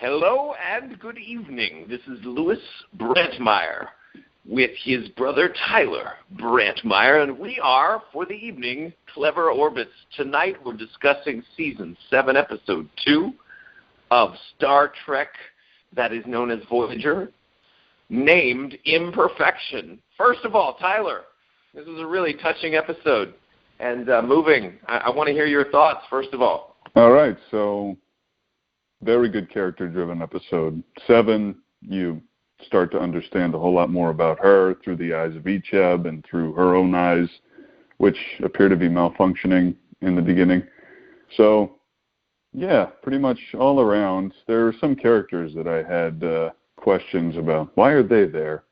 Hello and good evening. This is Louis Brantmeyer with his brother Tyler Brantmeyer, and we are, for the evening, Clever Orbits. Tonight we're discussing Season 7, Episode 2 of Star Trek that is known as Voyager, named Imperfection. First of all, Tyler, this was a really touching episode and moving. I want to hear your thoughts, first of all. All right, so very good character-driven episode. 7, you start to understand a whole lot more about her through the eyes of Icheb and through her own eyes, which appear to be malfunctioning in the beginning. So, yeah, pretty much all around. There are some characters that I had questions about. Why are they there?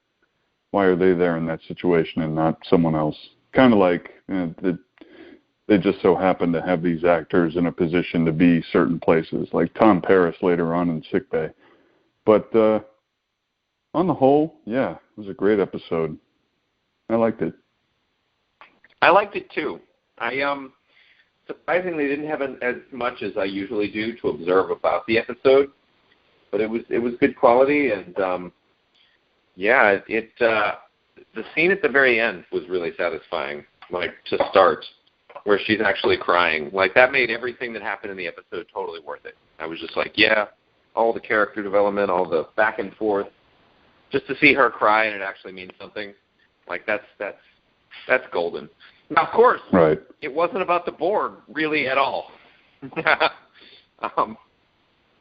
Why are they there in that situation and not someone else? Kind of like they just so happen to have these actors in a position to be certain places, like Tom Paris later on in sickbay. But on the whole, yeah, it was a great episode. I liked it. I liked it too. I surprisingly didn't have as much as I usually do to observe about the episode, but it was good quality, and the scene at the very end was really satisfying. Like to start, where she's actually crying. Like, that made everything that happened in the episode totally worth it. I was just like, yeah, all the character development, all the back and forth, just to see her cry and it actually means something. Like, that's golden. Now, of course, right. It wasn't about the Borg, really, at all.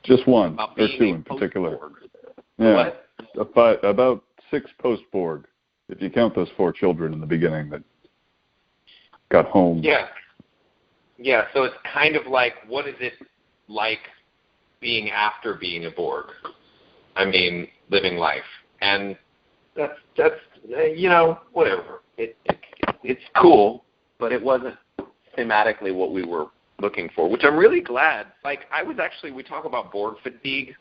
Just one, or two in particular. Yeah, what? About 6 post-Borg, if you count those 4 children in the beginning that got home. Yeah, so it's kind of like, what is it like being after being a Borg? I mean, living life. And that's whatever. It's cool, but it wasn't thematically what we were looking for, which I'm really glad. Like, we talk about Borg fatigue.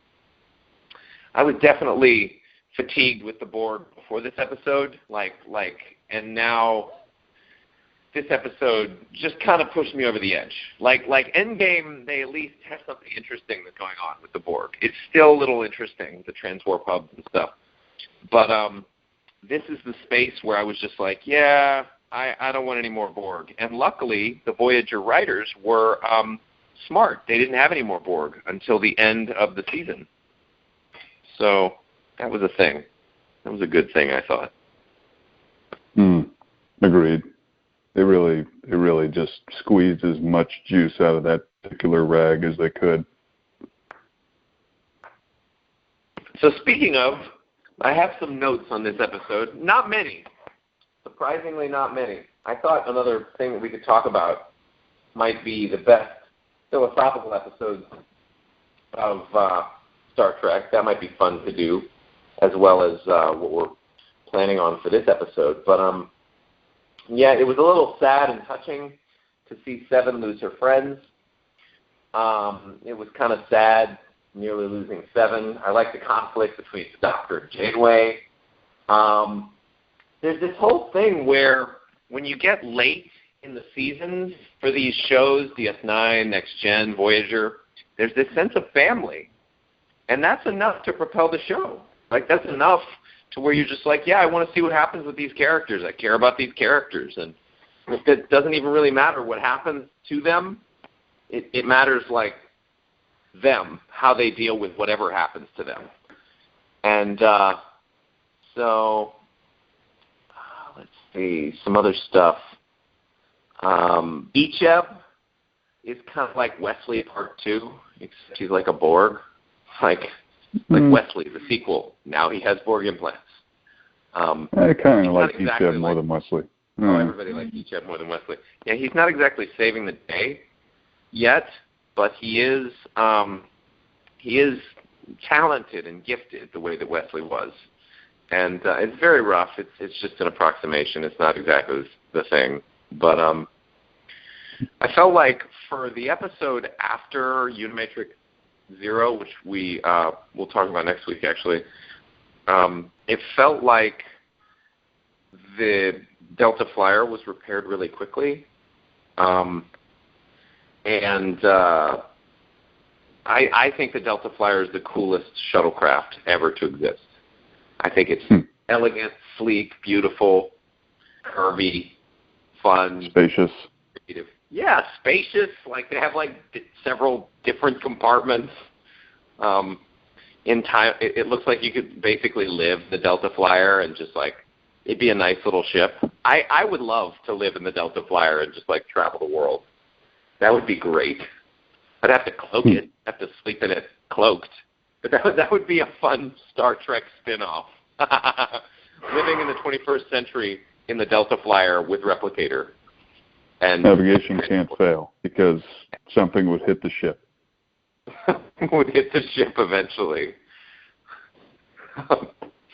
I was definitely fatigued with the Borg before this episode, and now this episode just kind of pushed me over the edge. Like Endgame, they at least have something interesting that's going on with the Borg. It's still a little interesting, the transwarp hubs and stuff. But this is the space where I was just like, yeah, I don't want any more Borg. And luckily, the Voyager writers were smart. They didn't have any more Borg until the end of the season. So that was a thing. That was a good thing, I thought. Agreed. They really just squeezed as much juice out of that particular rag as they could. So speaking of, I have some notes on this episode. Not many. Surprisingly, not many. I thought another thing that we could talk about might be the best philosophical episodes of Star Trek. That might be fun to do, as well as what we're planning on for this episode. But yeah, it was a little sad and touching to see 7 lose her friends. It was kind of sad, nearly losing 7. I like the conflict between the Doctor and Janeway. There's this whole thing where when you get late in the seasons for these shows, DS9, Next Gen, Voyager, there's this sense of family. And that's enough to propel the show. Like, that's enough to where you're just like, yeah, I want to see what happens with these characters. I care about these characters. And it doesn't even really matter what happens to them. It matters, like, them, how they deal with whatever happens to them. And so, let's see, some other stuff. Icheb is kind of like Wesley Part 2, except he's like a Borg. Like Wesley, the sequel. Now he has Borg implants. I kind of like Icheb more than Wesley. Oh, everybody likes Icheb more than Wesley. Yeah, he's not exactly saving the day yet, but he is talented and gifted the way that Wesley was. And it's very rough. It's just an approximation. It's not exactly the thing. But I felt like for the episode after Unimatrix 0, which we'll talk about next week, actually, it felt like the Delta Flyer was repaired really quickly. And I think the Delta Flyer is the coolest shuttlecraft ever to exist. I think it's elegant, sleek, beautiful, curvy, fun, spacious. Creative. Yeah, spacious. Like they have like several different compartments. In time, it looks like you could basically live the Delta Flyer and just like it'd be a nice little ship. I would love to live in the Delta Flyer and just like travel the world. That would be great. I'd have to cloak it, have to sleep in it cloaked. But that would be a fun Star Trek spin-off. Living in the 21st century in the Delta Flyer with Replicator. And navigation can't fail because something would hit the ship. Would hit the ship eventually.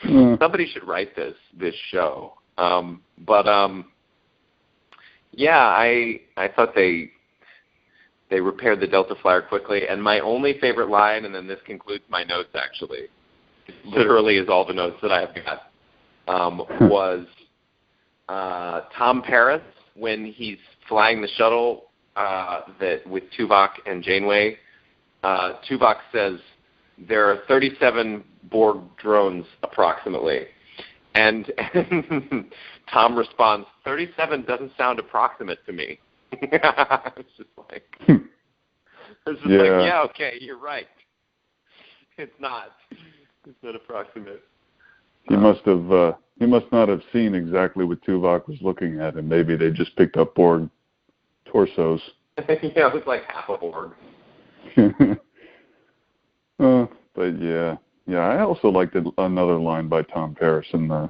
Somebody should write this show. Yeah, I thought they repaired the Delta Flyer quickly. And my only favorite line, and then this concludes my notes actually, it literally is all the notes that I have got, was Tom Paris when he's flying the shuttle with Tuvok and Janeway. Tuvok says there are 37 Borg drones approximately. And Tom responds, 37 doesn't sound approximate to me. It's just like, yeah, okay, you're right. It's not approximate. He must not have seen exactly what Tuvok was looking at, and maybe they just picked up Borg torsos. Yeah, it was like half a Borg. But yeah, I also liked another line by Tom Paris in the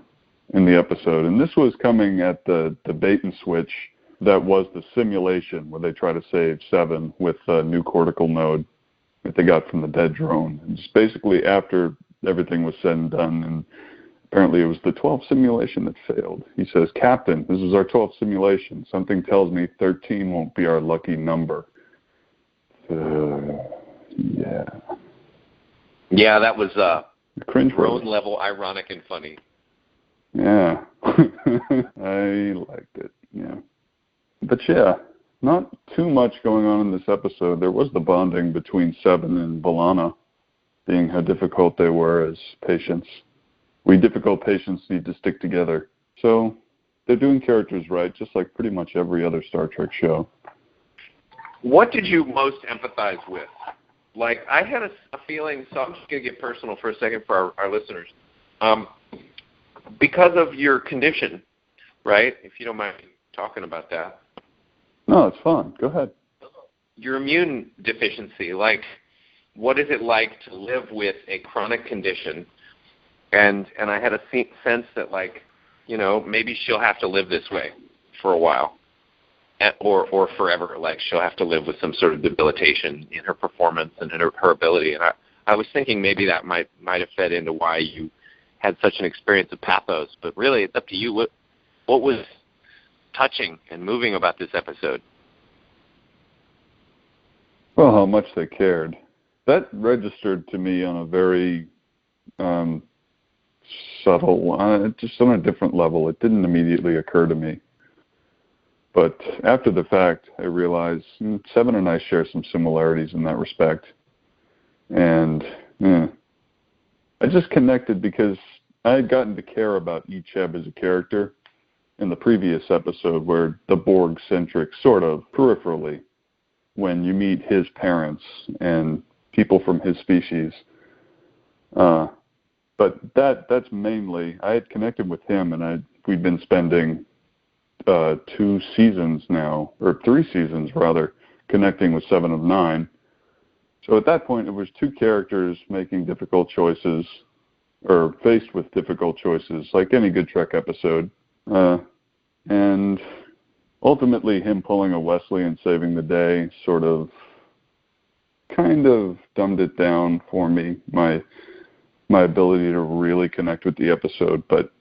episode, and this was coming at the bait and switch that was the simulation where they try to save Seven with a new cortical node that they got from the dead drone. And just basically after everything was said and done, and apparently it was the 12th simulation that failed. He says, "Captain, this is our 12th simulation. Something tells me 13 won't be our lucky number." Yeah. Yeah, that was cringe drone level ironic and funny. Yeah. I liked it. Yeah. But yeah, not too much going on in this episode. There was the bonding between Seven and B'Elanna, being how difficult they were as patients. We difficult patients need to stick together. So they're doing characters right, just like pretty much every other Star Trek show. What did you most empathize with? Like, I had a feeling, so I'm just going to get personal for a second for our listeners. Because of your condition, right, if you don't mind talking about that. No, it's fine. Go ahead. Your immune deficiency, like, what is it like to live with a chronic condition? And I had a sense that, like, you know, maybe she'll have to live this way for a while. Or forever, like she'll have to live with some sort of debilitation in her performance and in her ability. And I was thinking maybe that might have fed into why you had such an experience of pathos. But really, it's up to you. What was touching and moving about this episode? Well, how much they cared. That registered to me on a very subtle, just on a different level. It didn't immediately occur to me. But after the fact, I realized Seven and I share some similarities in that respect. And I just connected because I had gotten to care about Icheb as a character in the previous episode where the Borg-centric, sort of, peripherally, when you meet his parents and people from his species. But that's mainly, I had connected with him and we'd been spending 2 seasons now, or 3 seasons rather, connecting with 7 of 9. So at that point, it was 2 characters making difficult choices, or faced with difficult choices, like any good Trek episode. And ultimately, him pulling a Wesley and saving the day sort of, kind of dumbed it down for me, my ability to really connect with the episode. But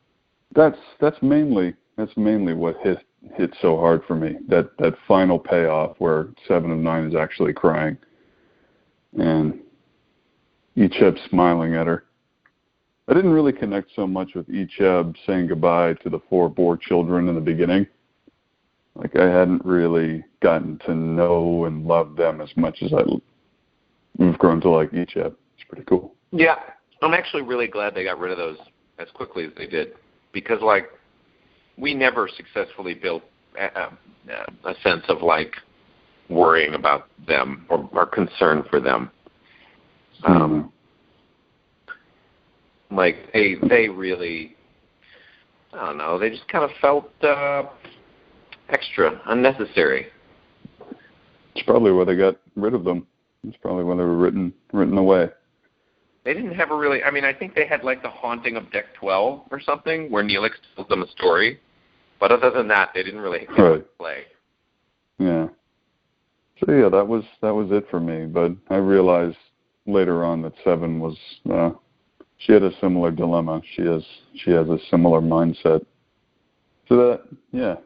that's mainly what hit so hard for me, that final payoff where 7 of 9 is actually crying and Icheb smiling at her. I didn't really connect so much with Icheb saying goodbye to the 4 Borg children in the beginning. Like, I hadn't really gotten to know and love them as much as we've grown to like each ep. It's pretty cool. Yeah, I'm actually really glad they got rid of those as quickly as they did, because like we never successfully built a sense of like worrying about them or concern for them. Like they really, I don't know, they just kind of felt extra, unnecessary. It's probably why they got rid of them. It's probably why they were written away. They didn't have a really, I mean, I think they had like the Haunting of Deck 12 or something where Neelix told them a story. But other than that, they didn't really get to play. Yeah. So yeah, that was it for me. But I realized later on that Seven was she had a similar dilemma. She has a similar mindset. So that, yeah,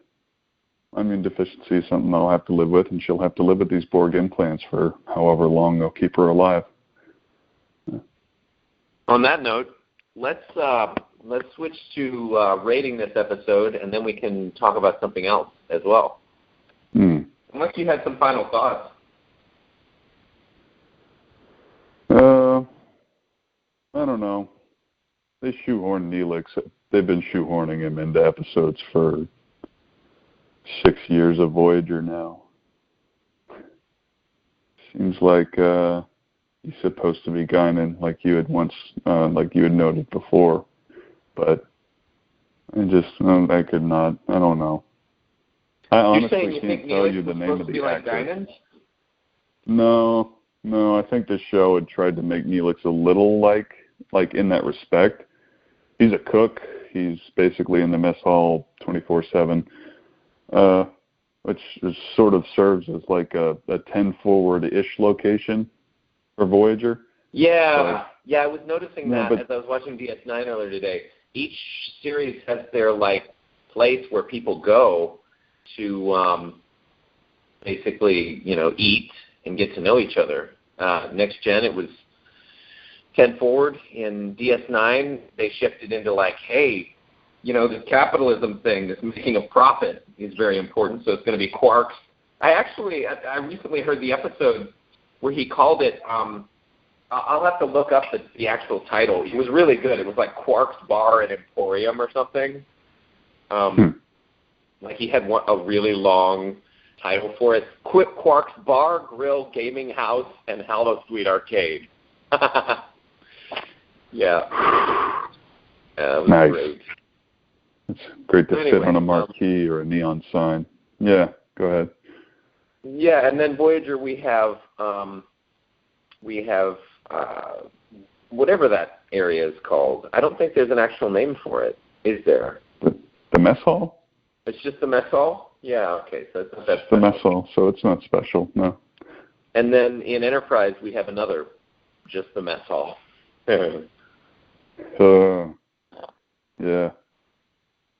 immune deficiency is something I'll have to live with, and she'll have to live with these Borg implants for however long they'll keep her alive. Yeah. On that note, let's switch to rating this episode, and then we can talk about something else as well. Unless you had some final thoughts. I don't know. They shoehorn Neelix. They've been shoehorning him into episodes for 6 years of Voyager now. Seems like he's supposed to be Guinan, like you had noted before, but I could not. I don't know. I honestly can't tell you the name of the actor. No, I think the show had tried to make Neelix a little like in that respect. He's a cook. He's basically in the mess hall 24/7, which sort of serves as like a 10 forward-ish location for Voyager. Yeah, I was noticing that as I was watching DS9 earlier today. Each series has their like place where people go to basically, eat and get to know each other. Next Gen, it was 10 forward. In DS9, they shifted into like, hey, the capitalism thing that's making a profit is very important, so it's going to be Quark's. I recently heard the episode where he called it, I'll have to look up the actual title. It was really good. It was like Quark's Bar and Emporium or something. Like he had a really long title for it. Quark's Bar, Grill, Gaming House, and Hallow Suite Arcade. Yeah. It was nice. Great. It's great to sit on a marquee or a neon sign. Yeah, go ahead. Yeah, and then Voyager, we have whatever that area is called. I don't think there's an actual name for it. Is there? The mess hall? It's just the mess hall? Yeah, okay. So that's the mess hall, so it's not special, no. And then in Enterprise, we have another, just the mess hall. Yeah.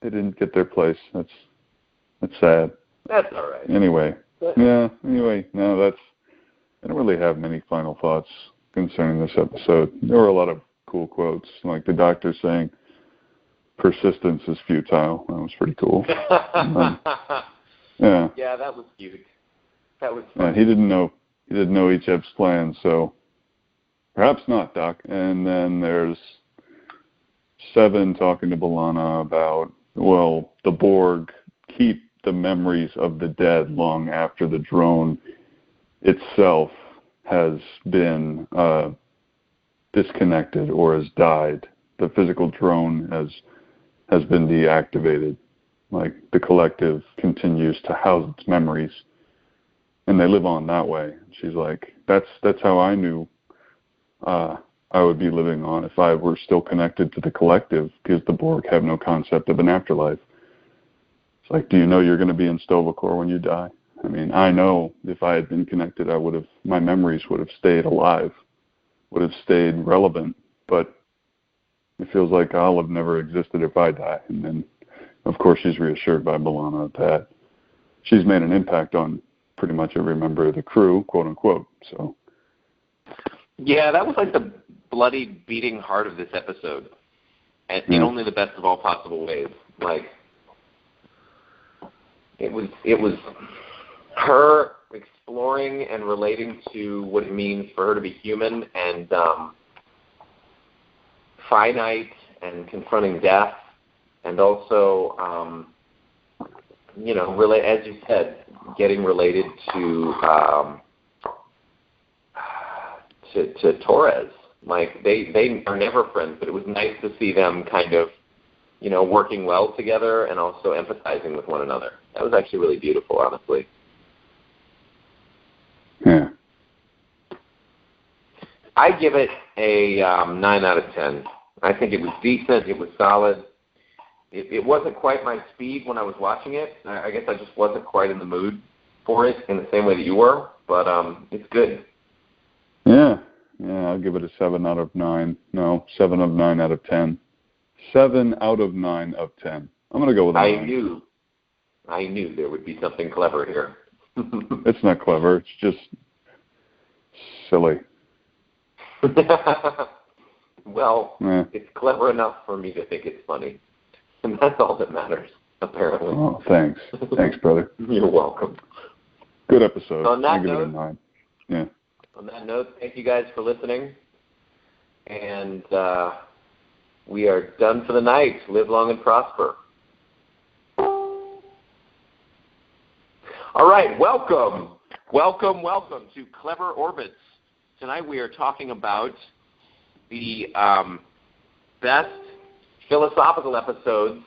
They didn't get their place. That's sad. That's all right. Anyway, no, I don't really have many final thoughts concerning this episode. There were a lot of cool quotes, like the doctor saying, "Persistence is futile." That was pretty cool. Yeah. Yeah, that was cute. That was funny. Yeah, he didn't know Icheb's plan, so perhaps not, Doc. And then there's Seven talking to B'Elanna about, the Borg keep the memories of the dead long after the drone itself has been disconnected or has died. The physical drone has been deactivated. Like the collective continues to house its memories, and they live on that way. She's like, that's how I knew I would be living on if I were still connected to the collective, because the Borg have no concept of an afterlife. It's like, do you know you're going to be in Sto-Vo-Kor when you die? I mean, I know if I had been connected, my memories would have stayed alive, would have stayed relevant, but it feels like I'll have never existed if I die. And then, of course, she's reassured by B'Elanna that she's made an impact on pretty much every member of the crew, quote unquote. So, yeah, that was like the bloody beating heart of this episode, and in only the best of all possible ways. Like, it was her exploring and relating to what it means for her to be human and finite and confronting death, and also, really, as you said, getting related to Torres. Like, they are never friends, but it was nice to see them kind of, working well together and also empathizing with one another. That was actually really beautiful, honestly. Yeah. I give it a 9 out of 10. I think it was decent. It was solid. It wasn't quite my speed when I was watching it. I guess I just wasn't quite in the mood for it in the same way that you were, but it's good. Yeah, I'll give it a 7 out of 9. No, 7 of 9 out of 10. 7 out of 9 of 10. I'm going to go with a 9. I knew there would be something clever here. It's not clever. It's just silly. Well, It's clever enough for me to think it's funny. And that's all that matters, apparently. Oh, thanks. Thanks, brother. You're welcome. Good episode. On that I'll give note, it a 9. Yeah. On that note, thank you guys for listening. And we are done for the night. Live long and prosper. All right, welcome to Clever Orbits. Tonight we are talking about the best philosophical episodes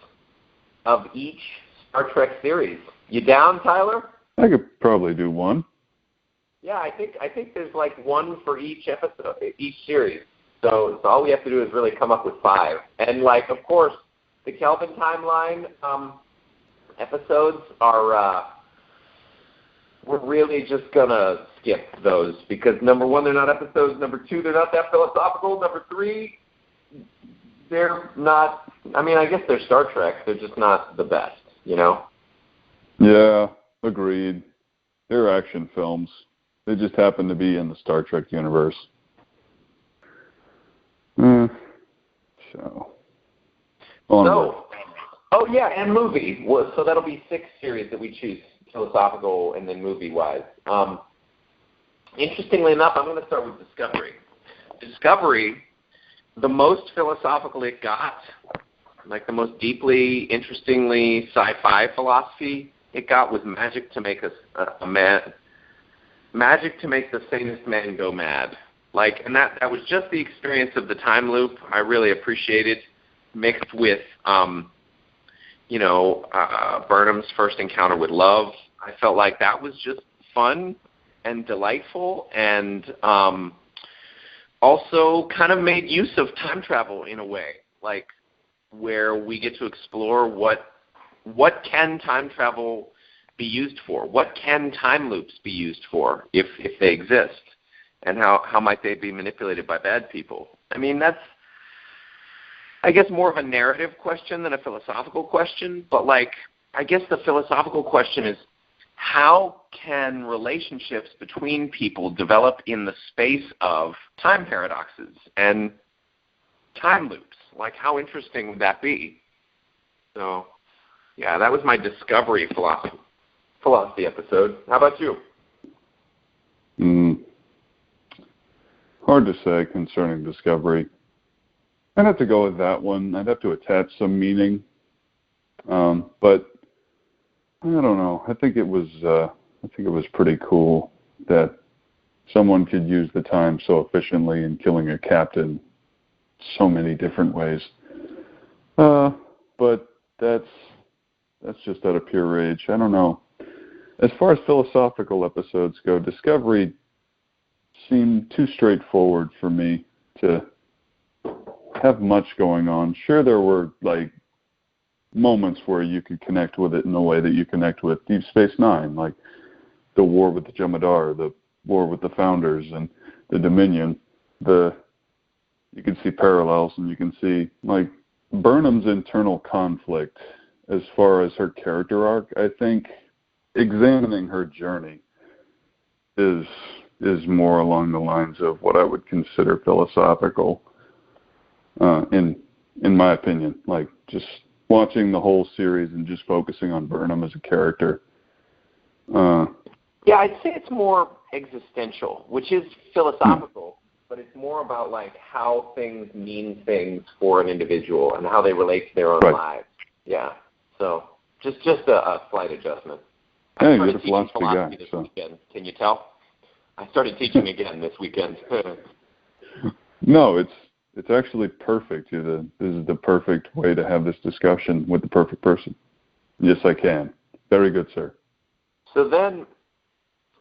of each Star Trek series. You down, Tyler? I could probably do one. Yeah, I think there's like one for each episode, each series. So all we have to do is really come up with 5. And of course, the Kelvin timeline episodes are. We're really just gonna skip those because number 1, they're not episodes. Number 2, they're not that philosophical. Number 3, they're not. I mean, I guess they're Star Trek. They're just not the best, Yeah, agreed. They're action films. They just happen to be in the Star Trek universe. Oh yeah, and movie. So that'll be 6 series that we choose, philosophical and then movie-wise. Interestingly enough, I'm going to start with Discovery. Discovery, the most philosophical it got, like the most deeply, interestingly sci-fi philosophy it got, was magic to make magic to make the sanest man go mad. And that was just the experience of the time loop. I really appreciated, mixed with, Burnham's first encounter with love. I felt like that was just fun and delightful, and also kind of made use of time travel in a way, where we get to explore what can time travel be used for? What can time loops be used for if they exist? And how might they be manipulated by bad people? I mean, that's, I guess, more of a narrative question than a philosophical question. But, I guess the philosophical question is, how can relationships between people develop in the space of time paradoxes and time loops? How interesting would that be? So, yeah, that was my Discovery philosophy episode. How about you? Hard to say concerning Discovery. I'd have to go with that one. I'd have to attach some meaning, but I don't know. I think it was pretty cool that someone could use the time so efficiently in killing a captain so many different ways. But that's just out of pure rage. I don't know. As far as philosophical episodes go, Discovery seemed too straightforward for me to have much going on. Sure, there were moments where you could connect with it in a way that you connect with Deep Space Nine, like the war with the Jem'Hadar, the war with the Founders, and the Dominion. You can see parallels, and you can see Burnham's internal conflict as far as her character arc. I think examining her journey is more along the lines of what I would consider philosophical, in my opinion. Just watching the whole series and just focusing on Burnham as a character. Yeah, I'd say it's more existential, which is philosophical, but it's more about like how things mean things for an individual and how they relate to their own lives. Yeah. So just a slight adjustment. Hey, I you're started the teaching philosophy guy, this so. weekend. Can you tell? I started teaching again this weekend. No, it's actually perfect. This is the perfect way to have this discussion with the perfect person. Yes, I can. Very good, sir. So then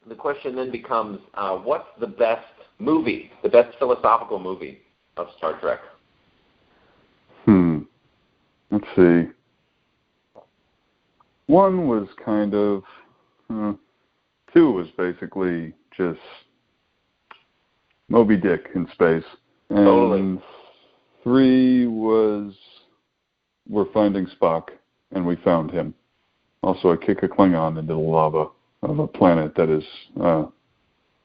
the question then becomes, what's the best movie, the best philosophical movie of Star Trek? Let's see. One was kind of, two was basically just Moby Dick in space. And Totally. 3 was We're Finding Spock, and we found him. Also, I kick a Klingon into the lava of a planet that is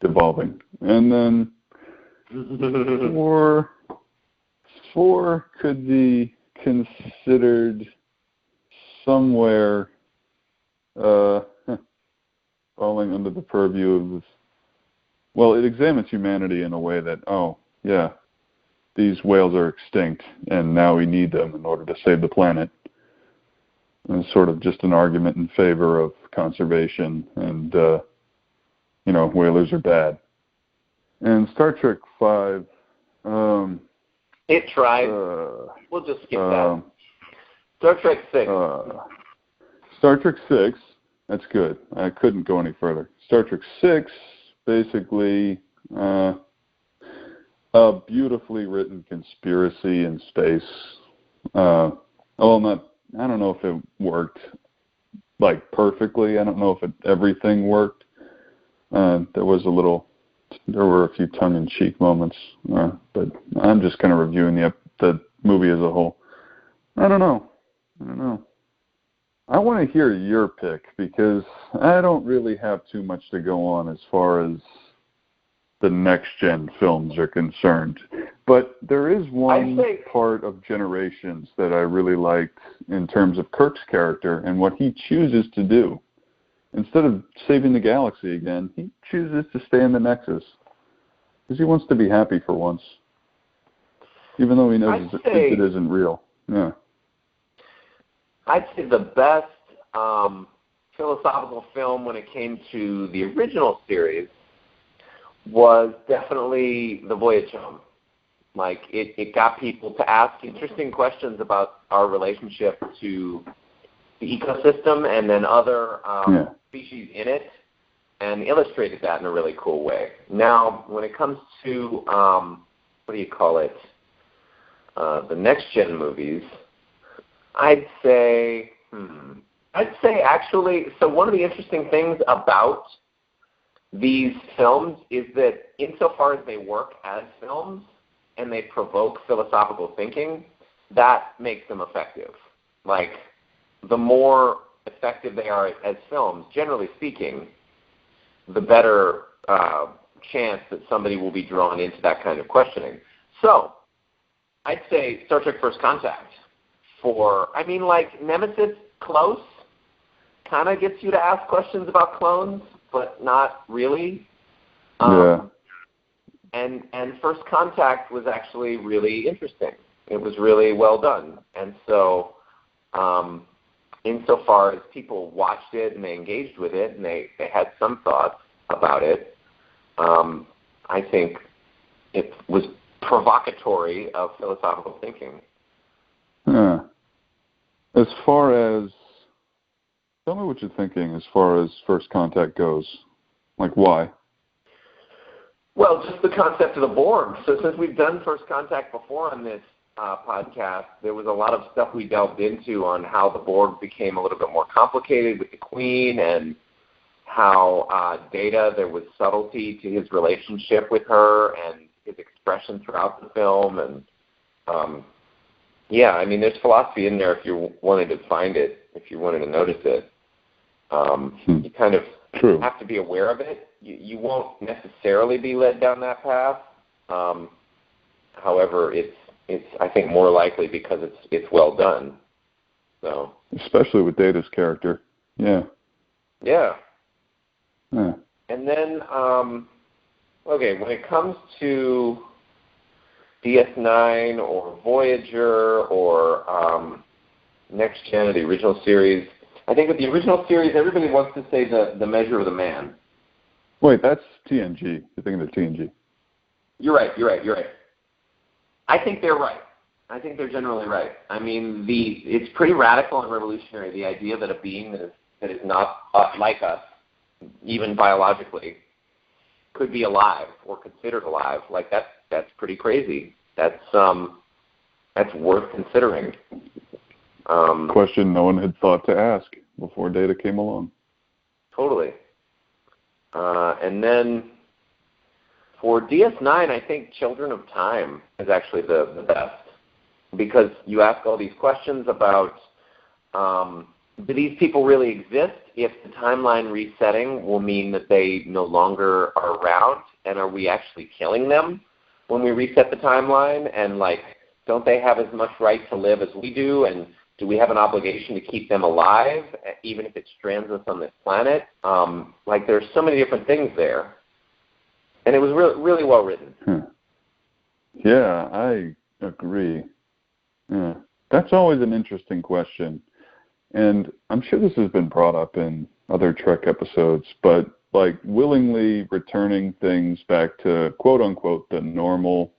devolving. And then 4 could be considered somewhere falling under the purview of this. Well, it examines humanity in a way that, these whales are extinct, and now we need them in order to save the planet. And it's sort of just an argument in favor of conservation, and, whalers are bad. And Star Trek 5... it tried. We'll just skip that. Star Trek 6. Star Trek 6, that's good. I couldn't go any further. Star Trek 6, basically, a beautifully written conspiracy in space. I don't know if it worked like perfectly. I don't know if everything worked. There were a few tongue-in-cheek moments, but I'm just kind of reviewing the movie as a whole. I don't know. I want to hear your pick because I don't really have too much to go on as far as the next-gen films are concerned. But there is one part of Generations that I really liked in terms of Kirk's character and what he chooses to do. Instead of saving the galaxy again, he chooses to stay in the Nexus. Because he wants to be happy for once. Even though he knows it isn't real. Yeah. I'd say the best philosophical film when it came to the original series was definitely the Voyager. Like, it got people to ask interesting questions about our relationship to the ecosystem and then other species in it, and illustrated that in a really cool way. Now, when it comes to, the next-gen movies, I'd say actually, so one of the interesting things about these films is that insofar as they work as films and they provoke philosophical thinking, that makes them effective. Like, the more effective they are as films, generally speaking, the better chance that somebody will be drawn into that kind of questioning. So, I'd say Star Trek First Contact. Nemesis, close, kind of gets you to ask questions about clones, but not really. And First Contact was actually really interesting. It was really well done. And so, insofar as people watched it and they engaged with it and they had some thoughts about it, I think it was provocatory of philosophical thinking. Yeah. As far as, tell me what you're thinking as far as First Contact goes. Like, why? Well, just the concept of the Borg. So since we've done First Contact before on this podcast, there was a lot of stuff we delved into on how the Borg became a little bit more complicated with the Queen and how Data, there was subtlety to his relationship with her and his expression throughout the film. And, there's philosophy in there if you wanted to find it, if you wanted to notice it. You kind of have to be aware of it. You won't necessarily be led down that path. However, it's I think more likely because it's well done. So especially with Data's character. Yeah. Yeah. Yeah. And then, okay, when it comes to DS9 or Voyager or Next Gen, the original series, I think with the original series, everybody wants to say the Measure of the Man. Wait, that's TNG. You're thinking of TNG. You're right. I think they're right. I think they're generally right. I mean, it's pretty radical and revolutionary, the idea that a being that is not like us, even biologically, could be alive or considered alive. Like that's pretty crazy. That's worth considering. Question no one had thought to ask before Data came along. Totally. And then for DS9, I think Children of Time is actually the best, because you ask all these questions about do these people really exist if the timeline resetting will mean that they no longer are around, and are we actually killing them when we reset the timeline, and like don't they have as much right to live as we do, and do we have an obligation to keep them alive even if it strands us on this planet? Like there's so many different things there, and it was really well written. Yeah, I agree. Yeah. That's always an interesting question. And I'm sure this has been brought up in other Trek episodes, but like willingly returning things back to quote unquote the normal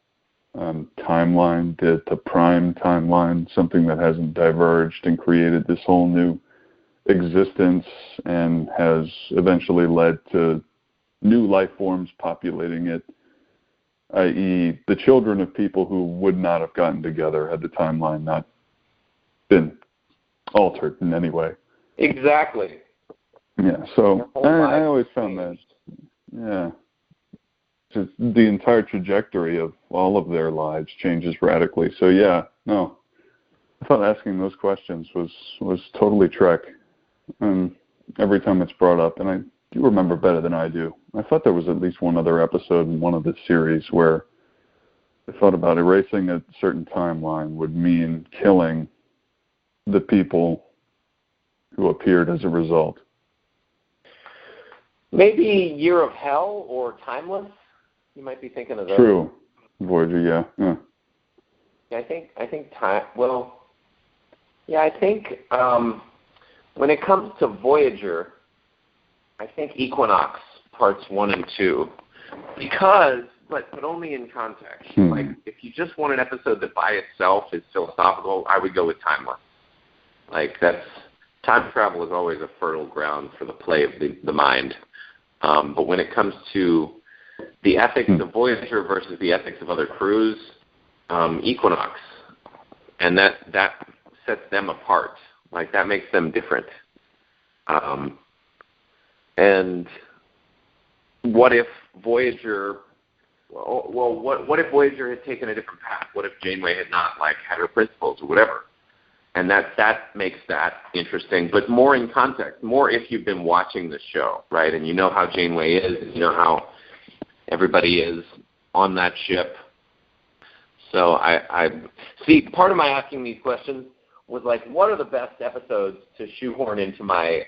timeline, the prime timeline, something that hasn't diverged and created this whole new existence and has eventually led to new life forms populating it, i.e. the children of people who would not have gotten together had the timeline not been altered in any way. Exactly. Yeah, so I always found that, yeah, just the entire trajectory of all of their lives changes radically. So yeah, no, I thought asking those questions was totally Trek. Every time it's brought up, and I do remember better than I do. I thought there was at least one other episode in one of the series where I thought about erasing a certain timeline would mean killing the people who appeared as a result. Maybe Year of Hell or Timeless. You might be thinking of those. True. Voyager, yeah. I think time. Well, yeah, I think when it comes to Voyager, I think Equinox parts 1 and 2, because, but only in context. Like, if you just want an episode that by itself is philosophical, I would go with Timeless. Like, time travel is always a fertile ground for the play of the mind. But when it comes to the ethics of Voyager versus the ethics of other crews, Equinox, and that sets them apart. Like, that makes them different. And what if Voyager? Well, what if Voyager had taken a different path? What if Janeway had not had her principles or whatever? And that makes that interesting, but more in context, more if you've been watching the show, right? And you know how Janeway is, and you know how everybody is on that ship. So I see, part of my asking these questions was like, what are the best episodes to shoehorn into my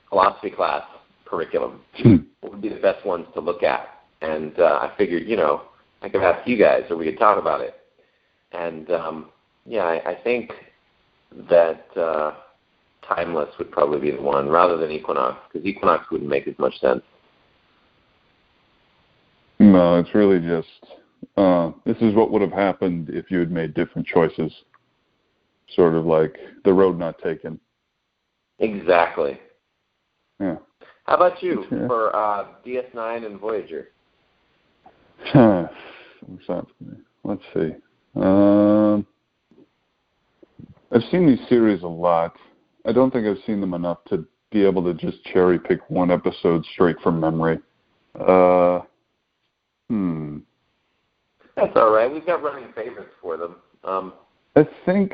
philosophy class curriculum? What would be the best ones to look at? And I figured, I could ask you guys, or we could talk about it. And I think that Timeless would probably be the one rather than Equinox, because Equinox wouldn't make as much sense. No, it's really just this is what would have happened if you had made different choices. Sort of like the road not taken. Exactly. Yeah. How about you for DS9 and Voyager? Let's see. I've seen these series a lot. I don't think I've seen them enough to be able to just cherry pick one episode straight from memory. That's all right. We've got running favorites for them. I think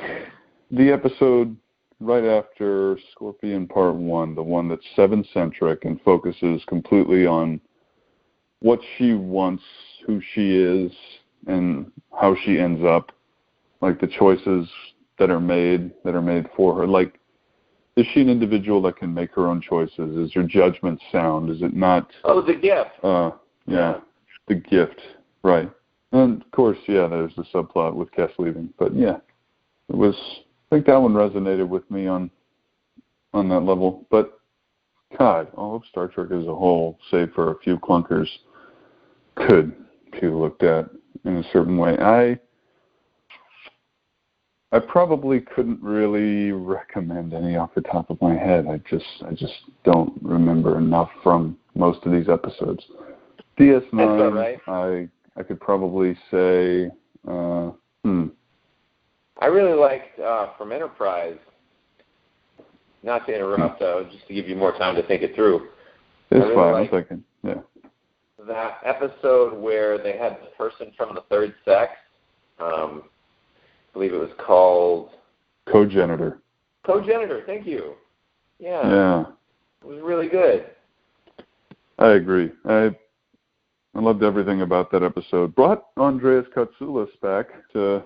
the episode right after Scorpion Part 1, the one that's Seven-centric and focuses completely on what she wants, who she is, and how she ends up, like the choices that are made for her. Like, is she an individual that can make her own choices? Is her judgment sound? Is it not? Oh, the gift. Yeah, the gift, right. And, of course, yeah, there's the subplot with Kes leaving. But, yeah, I think that one resonated with me on that level. But, God, all of Star Trek as a whole, save for a few clunkers, could be looked at in a certain way. I probably couldn't really recommend any off the top of my head. I just don't remember enough from most of these episodes. DS9, That's all right. I could probably say, I really liked from Enterprise. Not to interrupt, though, just to give you more time to think it through. It's fine. I'm thinking. Yeah. That episode where they had the person from the third sex. I believe it was called Cogenitor. Cogenitor. Thank you. Yeah. Yeah. It was really good. I agree. I loved everything about that episode. Brought Andreas Katsoulis back to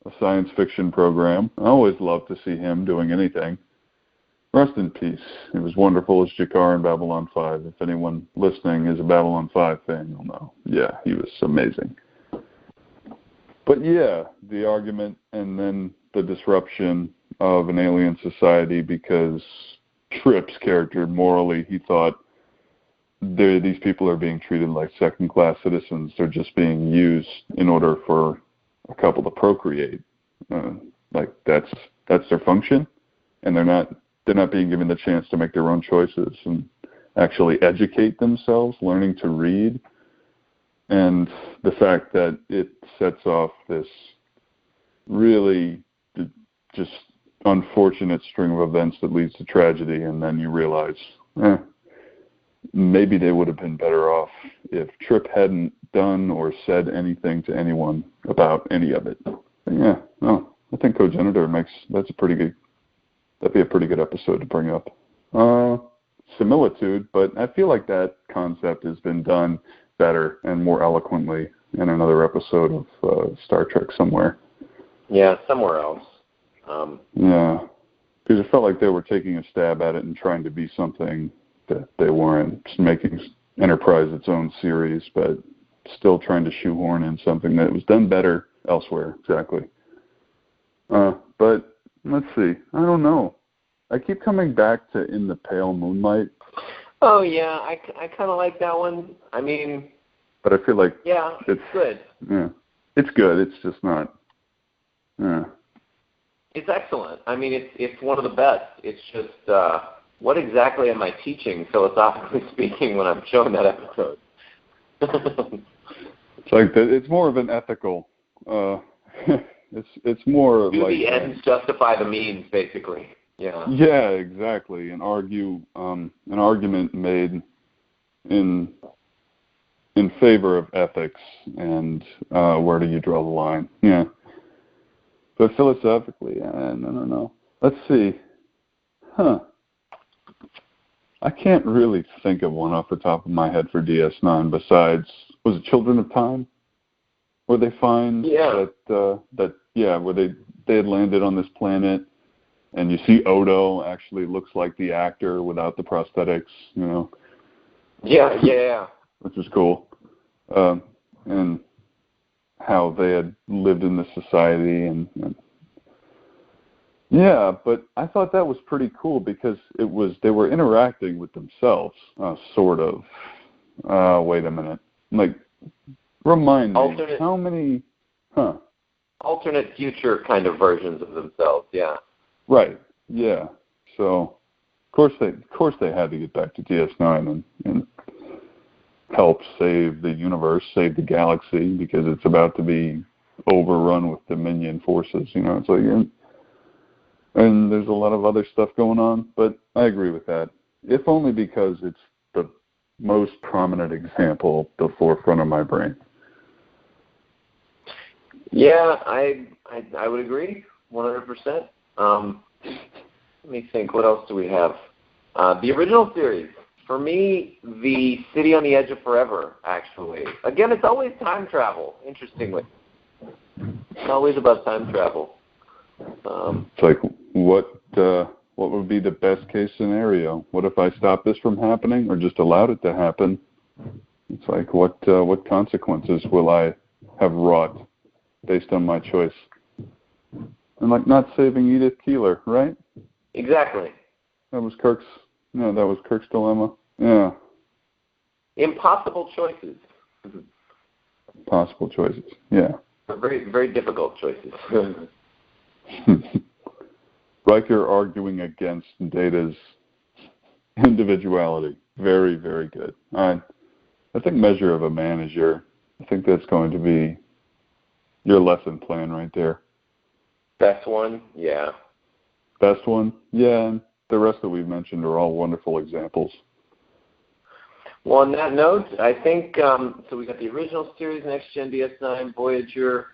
a science fiction program. I always love to see him doing anything. Rest in peace. He was wonderful as Jakar in Babylon 5. If anyone listening is a Babylon 5 fan, you'll know. Yeah, he was amazing. But yeah, the argument and then the disruption of an alien society because Trip's character, morally, he thought these people are being treated like second-class citizens. They're just being used in order for a couple to procreate. Like that's their function, and they're not being given the chance to make their own choices and actually educate themselves, learning to read. And the fact that it sets off this really just unfortunate string of events that leads to tragedy, and then you realize, maybe they would have been better off if Trip hadn't done or said anything to anyone about any of it. But yeah, no, I think Cogenitor that'd be a pretty good episode to bring up. Similitude, but I feel like that concept has been done better and more eloquently in another episode of Star Trek somewhere. Yeah, somewhere else. Yeah, because it felt like they were taking a stab at it and trying to be something that they weren't, just making Enterprise its own series, but still trying to shoehorn in something that was done better elsewhere. Exactly. But let's see. I don't know. I keep coming back to In the Pale Moonlight. Oh, yeah, I kind of like that one. I mean... But I feel like... Yeah, it's good. Yeah, it's good. It's just not... Yeah. It's excellent. I mean, it's one of the best. It's just, what exactly am I teaching, philosophically speaking, when I'm showing that episode? It's like it's more of an ethical... it's more Do like... the ends justify the means, basically. Yeah. Yeah, exactly. An argument made in favor of ethics and where do you draw the line? Yeah. But philosophically, I don't know. Let's see. I can't really think of one off the top of my head for DS9 besides, was it Children of Time? Where they find where they had landed on this planet. And you see Odo actually looks like the actor without the prosthetics, you know. Yeah. Which is cool. And how they had lived in this society and yeah, but I thought that was pretty cool because they were interacting with themselves, sort of. Wait a minute. Like, remind me, how many... Alternate future kind of versions of themselves, yeah. Right. Yeah. So, of course they had to get back to DS9 and help save the universe, save the galaxy, because it's about to be overrun with Dominion forces. You know, it's like, and there's a lot of other stuff going on. But I agree with that, if only because it's the most prominent example, the forefront of my brain. Yeah, I would agree, 100%. Let me think. What else do we have? The original series. For me, The City on the Edge of Forever, actually. Again, it's always time travel, interestingly. It's always about time travel. It's like, what What would be the best case scenario? What if I stopped this from happening or just allowed it to happen? It's like, what consequences will I have wrought based on my choice? And like not saving Edith Keeler, right? Exactly. That was Kirk's dilemma. Yeah. Impossible choices. Possible choices. Yeah. Very, very difficult choices. Riker arguing against Data's individuality. Very, very good. I think measure of a man is I think that's going to be your lesson plan right there. Best one? Yeah. Best one? Yeah, and the rest that we've mentioned are all wonderful examples. Well, on that note, I think, so we got the original series, Next Gen, DS9, Voyager,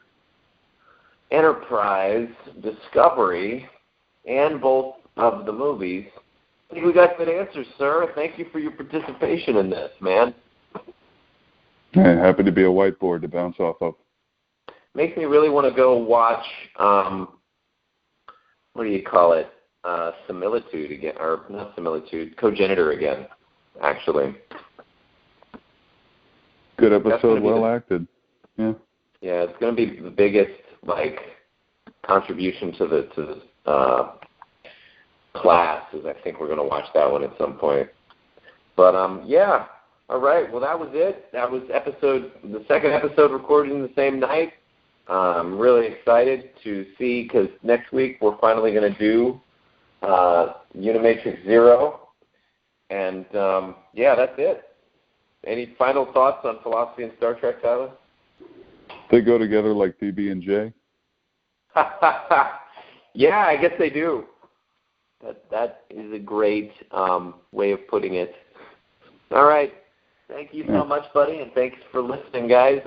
Enterprise, Discovery, and both of the movies. I think we got good answers, sir. Thank you for your participation in this, man. Hey, happy to be a whiteboard to bounce off of. Makes me really want to go watch, what do you call it, Similitude again, or not Similitude, Cogenitor again, actually. Good episode, well acted. Yeah. Yeah, it's going to be the biggest, contribution to the class, is I think we're going to watch that one at some point. But, yeah. All right. Well, that was it. That was the second episode recorded in the same night. I'm really excited to see, because next week we're finally going to do Unimatrix Zero. And, yeah, that's it. Any final thoughts on philosophy and Star Trek, Tyler? They go together like PB&J? Yeah, I guess they do. That is a great way of putting it. All right. Thank you so much, buddy, and thanks for listening, guys.